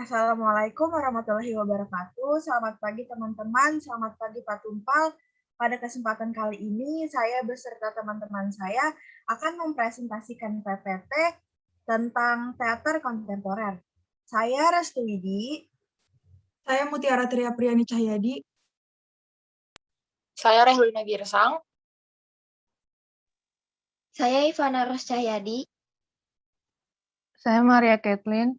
Assalamualaikum warahmatullahi wabarakatuh. Selamat pagi teman-teman, selamat pagi Pak Tumpal. Pada kesempatan kali ini, saya beserta teman-teman saya akan mempresentasikan PPT tentang teater kontemporer. Saya Restu Widi. Saya Mutiara Triapriani Cahyadi. Saya Rehlina Girsang. Saya Ivana Ros Cahyadi. Saya Maria Kathleen.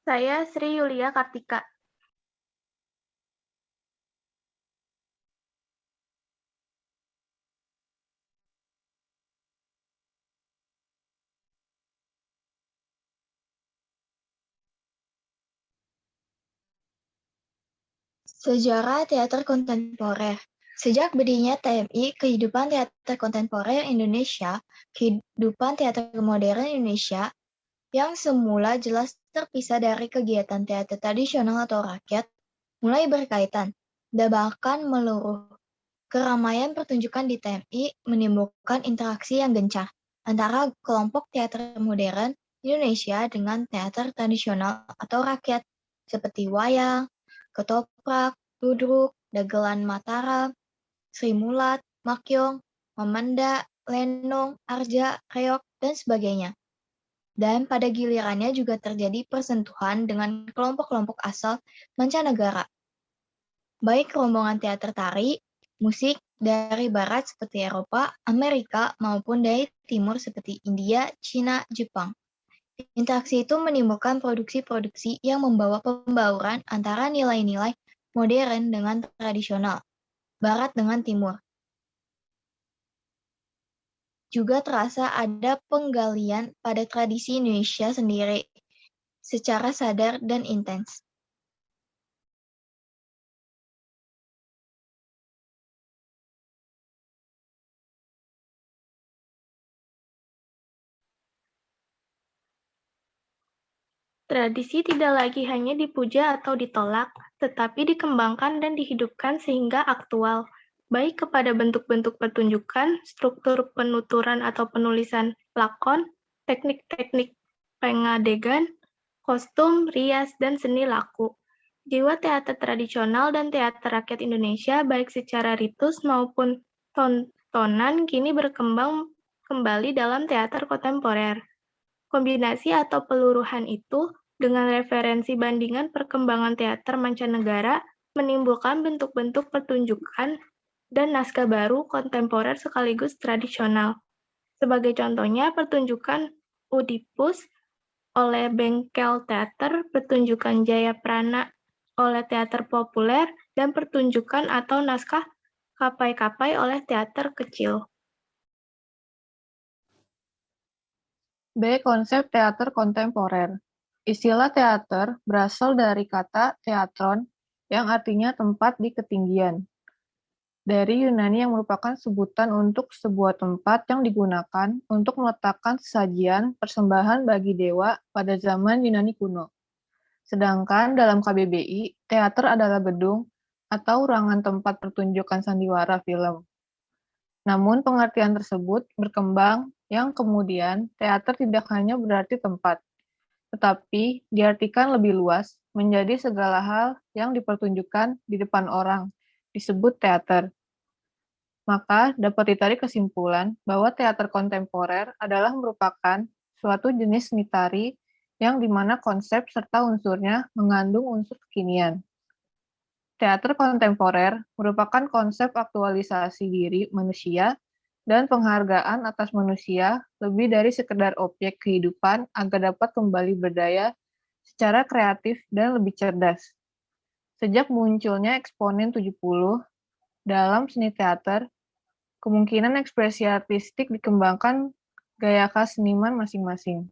Saya Sri Yulia Kartika. Sejarah teater kontemporer. Sejak berdirinya TMI, kehidupan teater kontemporer Indonesia, kehidupan teater modern Indonesia, yang semula jelas terpisah dari kegiatan teater tradisional atau rakyat, mulai berkaitan, dan bahkan meluruh. Keramaian pertunjukan di TMI menimbulkan interaksi yang gencar antara kelompok teater modern Indonesia dengan teater tradisional atau rakyat, seperti wayang, ketoprak, ludruk, dagelan Mataram, Sri Mulat, Makyong, Mamanda, Lenong, Arja, Reok, dan sebagainya. Dan pada gilirannya juga terjadi persentuhan dengan kelompok-kelompok asal mancanegara, baik rombongan teater tari, musik dari barat seperti Eropa, Amerika, maupun dari timur seperti India, Cina, Jepang. Interaksi itu menimbulkan produksi-produksi yang membawa pembauran antara nilai-nilai modern dengan tradisional, barat dengan timur. Juga terasa ada penggalian pada tradisi Indonesia sendiri secara sadar dan intens. Tradisi tidak lagi hanya dipuja atau ditolak, tetapi dikembangkan dan dihidupkan sehingga aktual, baik kepada bentuk-bentuk pertunjukan, struktur penuturan atau penulisan lakon, teknik-teknik pengadegan, kostum, rias, dan seni laku. Jiwa teater tradisional dan teater rakyat Indonesia, baik secara ritus maupun tontonan, kini berkembang kembali dalam teater kontemporer. Kombinasi atau peluruhan itu dengan referensi bandingan perkembangan teater mancanegara menimbulkan bentuk-bentuk pertunjukan dan naskah baru kontemporer sekaligus tradisional. Sebagai contohnya, pertunjukan Oedipus oleh Bengkel Teater, pertunjukan Jayaprana oleh teater populer, dan pertunjukan atau naskah Kapai-Kapai oleh teater kecil. B. Konsep teater kontemporer. Istilah teater berasal dari kata teatron yang artinya tempat di ketinggian. Dari Yunani yang merupakan sebutan untuk sebuah tempat yang digunakan untuk meletakkan sesajian persembahan bagi dewa pada zaman Yunani kuno. Sedangkan dalam KBBI, teater adalah gedung atau ruangan tempat pertunjukan sandiwara film. Namun pengertian tersebut berkembang yang kemudian teater tidak hanya berarti tempat, tetapi diartikan lebih luas menjadi segala hal yang dipertunjukkan di depan orang, disebut teater. Maka dapat ditarik kesimpulan bahwa teater kontemporer adalah merupakan suatu jenis seni tari yang dimana konsep serta unsurnya mengandung unsur kekinian. Teater kontemporer merupakan konsep aktualisasi diri manusia dan penghargaan atas manusia lebih dari sekedar objek kehidupan agar dapat kembali berdaya secara kreatif dan lebih cerdas. Sejak munculnya eksponen 70 dalam seni teater, kemungkinan ekspresi artistik dikembangkan gaya khas seniman masing-masing.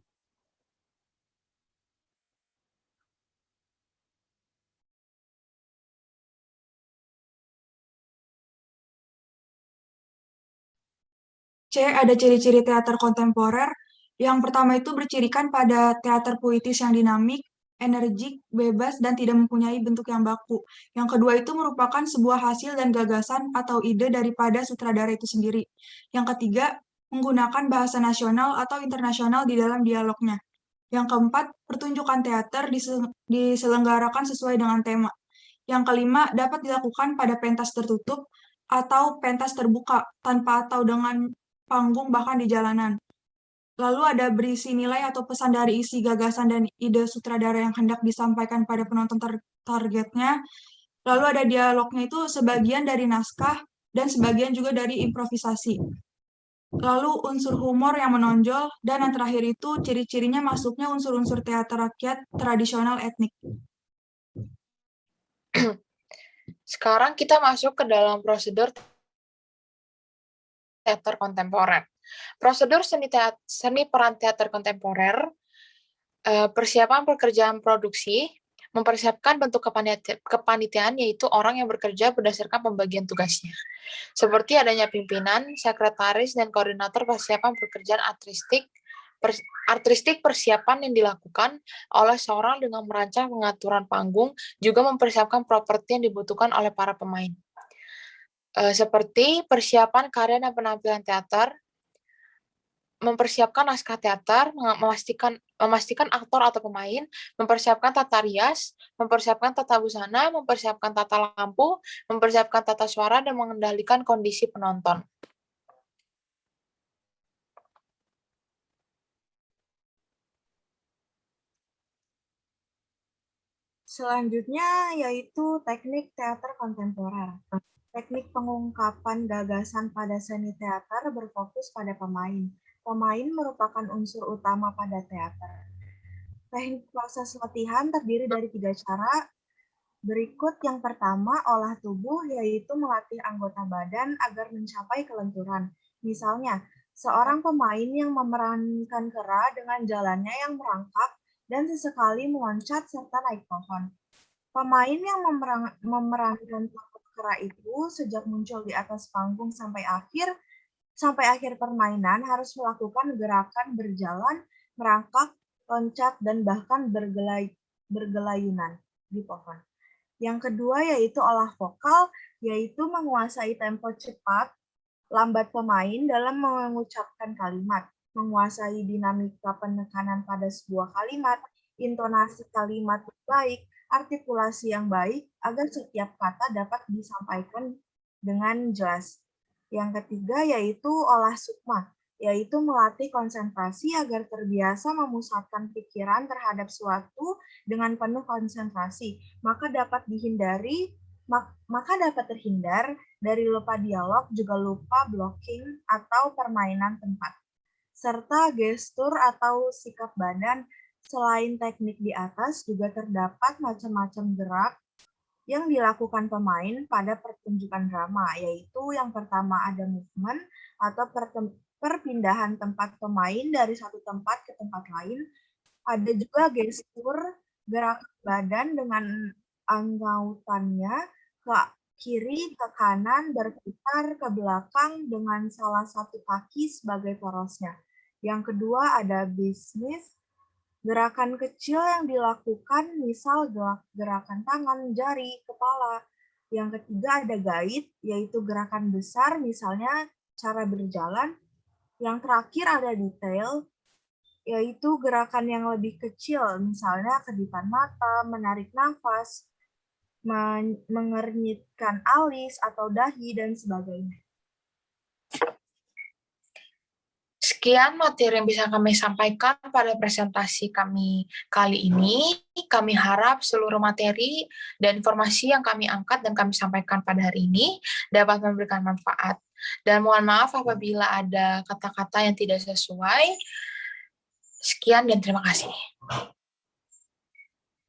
C. Ada ciri-ciri teater kontemporer. Yang pertama itu bercirikan pada teater puitis yang dinamik, energik, bebas, dan tidak mempunyai bentuk yang baku. Yang kedua itu merupakan sebuah hasil dan gagasan atau ide daripada sutradara itu sendiri. Yang ketiga, menggunakan bahasa nasional atau internasional di dalam dialognya. Yang keempat, pertunjukan teater diselenggarakan sesuai dengan tema. Yang kelima, dapat dilakukan pada pentas tertutup atau pentas terbuka, tanpa atau dengan panggung bahkan di jalanan. Lalu ada berisi nilai atau pesan dari isi gagasan dan ide sutradara yang hendak disampaikan pada penonton targetnya. Lalu ada dialognya itu sebagian dari naskah dan sebagian juga dari improvisasi. Lalu unsur humor yang menonjol, dan yang terakhir itu ciri-cirinya masuknya unsur-unsur teater rakyat tradisional etnik. Sekarang kita masuk ke dalam prosedur teater kontemporer. Prosedur seni peran teater kontemporer, persiapan pekerjaan produksi, mempersiapkan bentuk kepanitiaan, yaitu orang yang bekerja berdasarkan pembagian tugasnya. Seperti adanya pimpinan, sekretaris, dan koordinator persiapan pekerjaan artistik persiapan yang dilakukan oleh seorang dengan merancang pengaturan panggung, juga mempersiapkan properti yang dibutuhkan oleh para pemain. Seperti persiapan karya dan penampilan teater, mempersiapkan naskah teater, memastikan aktor atau pemain, mempersiapkan tata rias, mempersiapkan tata busana, mempersiapkan tata lampu, mempersiapkan tata suara, dan mengendalikan kondisi penonton. Selanjutnya yaitu teknik teater kontemporer. Teknik pengungkapan gagasan pada seni teater berfokus pada pemain. Pemain merupakan unsur utama pada teater. Teknik proses latihan terdiri dari 3 cara. Berikut yang pertama, olah tubuh, yaitu melatih anggota badan agar mencapai kelenturan. Misalnya, seorang pemain yang memerankan kera dengan jalannya yang merangkak dan sesekali meloncat serta naik pohon. Pemain yang memerankan kera itu sejak muncul di atas panggung sampai akhir permainan harus melakukan gerakan berjalan, merangkak, loncat, dan bahkan bergelayunan di pohon. Yang kedua yaitu olah vokal, yaitu menguasai tempo cepat, lambat pemain dalam mengucapkan kalimat, menguasai dinamika penekanan pada sebuah kalimat, intonasi kalimat yang baik, artikulasi yang baik, agar setiap kata dapat disampaikan dengan jelas. Yang ketiga yaitu olah sukma, yaitu melatih konsentrasi agar terbiasa memusatkan pikiran terhadap suatu dengan penuh konsentrasi, maka dapat terhindar dari lupa dialog, juga lupa blocking atau permainan tempat. Serta gestur atau sikap badan. Selain teknik di atas, juga terdapat macam-macam gerak yang dilakukan pemain pada pertunjukan drama, yaitu yang pertama ada movement atau perpindahan tempat pemain dari satu tempat ke tempat lain. Ada juga gestur, gerak badan dengan anggautannya ke kiri, ke kanan, berputar ke belakang dengan salah satu kaki sebagai porosnya. Yang kedua ada business, gerakan kecil yang dilakukan, misal gerakan tangan, jari, kepala. Yang ketiga ada guide, yaitu gerakan besar, misalnya cara berjalan. Yang terakhir ada detail, yaitu gerakan yang lebih kecil, misalnya kedipan mata, menarik nafas, mengernyitkan alis atau dahi, dan sebagainya. Sekian materi yang bisa kami sampaikan pada presentasi kami kali ini. Kami harap seluruh materi dan informasi yang kami angkat dan kami sampaikan pada hari ini dapat memberikan manfaat. Dan mohon maaf apabila ada kata-kata yang tidak sesuai. Sekian dan terima kasih.